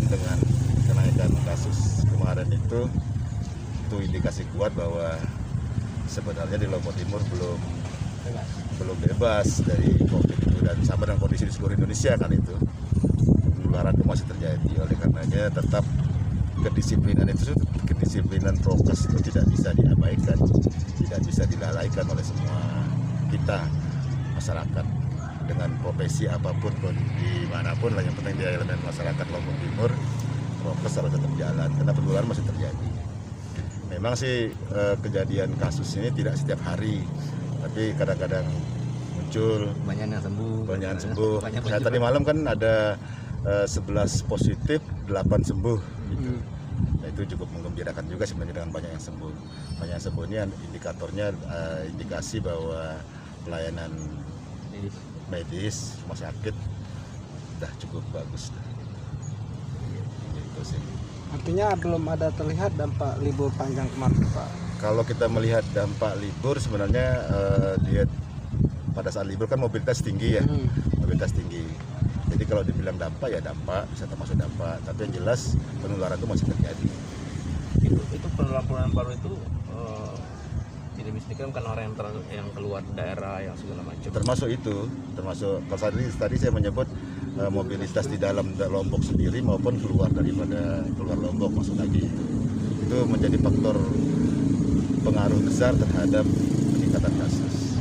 dengan kenaikan kasus kemarin itu indikasi kuat bahwa sebenarnya di Lombok Timur belum bebas dari COVID itu, dan sama dengan kondisi di seluruh Indonesia kan itu penularan itu masih terjadi. Oleh karenanya tetap kedisiplinan prokes itu tidak bisa diabaikan, tidak bisa dilalaikan oleh semua kita masyarakat dengan profesi apapun dimanapun lah, yang penting di elemen masyarakat Lombok Timur prokes harus tetap jalan karena penularan masih terjadi. Memang sih kejadian kasus ini tidak setiap hari, tapi kadang-kadang muncul banyak yang sembuh. Saya tadi malam kan ada 11 positif, 8 sembuh gitu. Nah, itu cukup menggembirakan juga sebenarnya dengan banyak yang sembuh. Banyak yang sembuh ini indikatornya indikasi bahwa pelayanan medis rumah sakit sudah cukup bagus. Gitu sih. Artinya belum ada terlihat dampak libur panjang kemarin, Pak. Kalau kita melihat dampak libur sebenarnya dia pada saat libur kan mobilitas tinggi ya, mobilitas tinggi. Jadi kalau dibilang dampak ya dampak, bisa termasuk dampak. Tapi yang jelas penularan itu masih terjadi. Itu penularan baru itu tidak bisa kan orang yang keluar daerah yang segala macam. Termasuk kalau tadi saya menyebut mobilitas di dalam Lombok sendiri maupun keluar Lombok masuk lagi itu menjadi faktor pengaruh besar terhadap peningkatan kasus.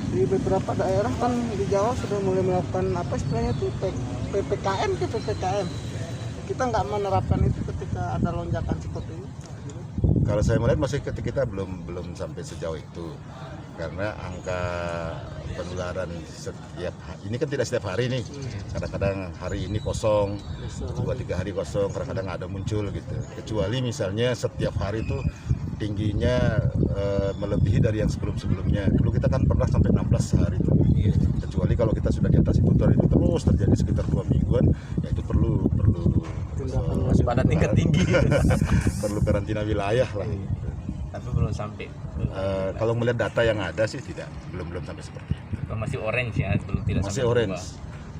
Di beberapa daerah kan di Jawa sudah mulai melakukan apa istilahnya itu PPKM. Kita nggak menerapkan itu ketika ada lonjakan seperti ini. Kalau saya melihat masih kita belum sampai sejauh itu, karena angka penularan setiap ini kan tidak setiap hari nih. Kadang-kadang hari ini kosong, 2-3 hari kosong, kadang-kadang ada muncul gitu. Kecuali misalnya setiap hari itu tingginya melebihi dari yang sebelumnya. Dulu kita kan pernah sampai 16 hari itu. Kecuali kalau kita sudah di atas itu terus terjadi sekitar 2 mingguan, ya itu perlu masih pada tingkat tinggi. Perlu karantina wilayah lah. Tapi belum sampai. Kalau melihat data yang ada sih belum sampai seperti itu. Masih orange ya, belum tidak Masih sampai orange.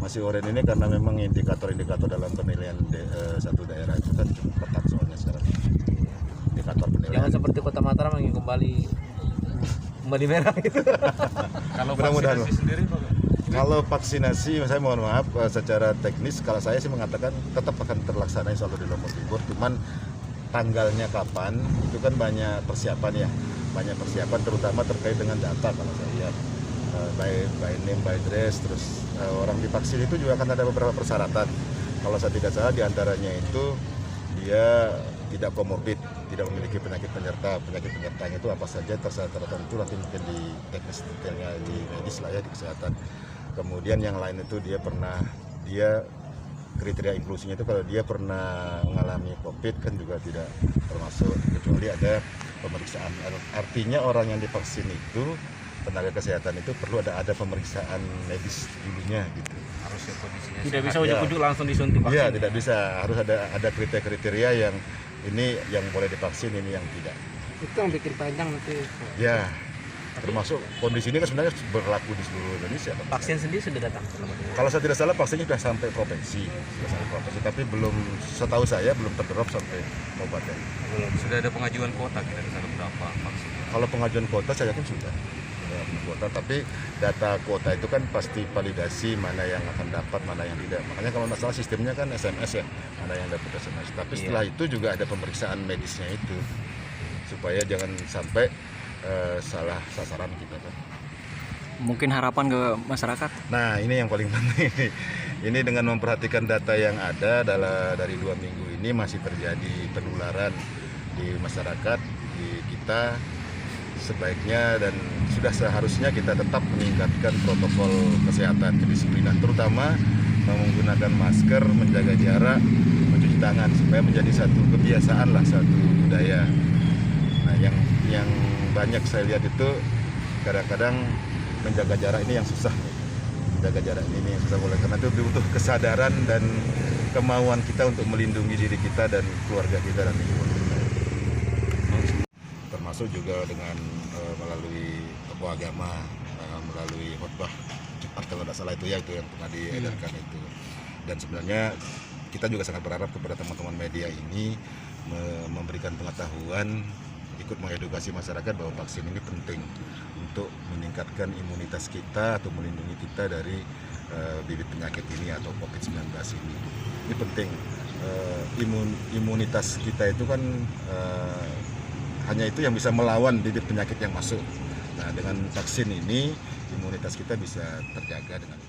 Masih orange ini karena memang indikator-indikator dalam penilaian satu daerah itu kan cukup ketat soalnya sekarang. Indikator penilaian. Jangan seperti Kota Mataram yang kembali merah gitu. Kalau Mudah-mudahan, vaksinasi sendiri Pak? kalau vaksinasi, saya mohon maaf secara teknis, kalau saya sih mengatakan tetap akan terlaksana insya Allah di Lombok Timur, cuman tanggalnya kapan itu kan banyak persiapan ya, terutama terkait dengan data. Kalau saya lihat by name, by address, terus orang divaksin itu juga akan ada beberapa persyaratan. Kalau saya tidak salah diantaranya itu dia tidak komorbid, tidak memiliki penyakit penyertanya itu apa saja tertentu, nanti mungkin di teknis detailnya di medis lah ya, di kesehatan. Kemudian yang lain itu dia kriteria inklusinya itu kalau dia pernah mengalami COVID kan juga tidak termasuk, kecuali ada pemeriksaan. Artinya orang yang divaksin itu, tenaga kesehatan itu perlu ada pemeriksaan medis dulunya gitu. Harusnya kondisinya Tidak bisa ujuk-ujuk langsung disuntik vaksin. Iya, tidak bisa. Harus ada kriteria yang ini yang boleh divaksin, ini yang tidak. Itu yang bikin panjang nanti. Ya, termasuk kondisi ini kan sebenarnya berlaku di seluruh Indonesia. Vaksin sendiri sudah datang. Kalau saya tidak salah vaksinnya sudah sampai provinsi, tapi belum, setahu saya belum terdrop sampai kabupaten. sudah ada pengajuan kuota kira-kira berapa vaksin? Kalau pengajuan kuota saya yakin sudah. Ya, kuota, tapi data kuota itu kan pasti validasi mana yang akan dapat, mana yang tidak. Makanya kalau nggak salah sistemnya kan SMS ya, mana yang dapat SMS. Tapi setelah itu juga ada pemeriksaan medisnya itu, supaya jangan sampai salah sasaran kita kan. Mungkin harapan ke masyarakat. Nah, ini yang paling penting. Ini dengan memperhatikan data yang ada dari 2 minggu ini masih terjadi penularan di masyarakat, di kita. Sebaiknya dan sudah seharusnya kita tetap meningkatkan protokol kesehatan, kedisiplinan, terutama menggunakan masker, menjaga jarak, mencuci tangan, supaya menjadi satu kebiasaan lah, satu budaya. Nah, yang banyak saya lihat itu kadang-kadang menjaga jarak ini yang susah. Menjaga jarak ini yang susah, karena itu butuh kesadaran dan kemauan kita untuk melindungi diri kita dan keluarga kita dan lingkungan kita. Termasuk juga dengan melalui tokoh agama, melalui khotbah Jumat kalau tidak salah itu ya, itu yang pernah diedarkan itu. Dan sebenarnya kita juga sangat berharap kepada teman-teman media ini memberikan pengetahuan, ikut mengedukasi masyarakat bahwa vaksin ini penting untuk meningkatkan imunitas kita atau melindungi kita dari bibit penyakit ini atau COVID-19 ini. Ini penting. Imunitas kita itu kan hanya itu yang bisa melawan bibit penyakit yang masuk. Nah, dengan vaksin ini imunitas kita bisa terjaga dengan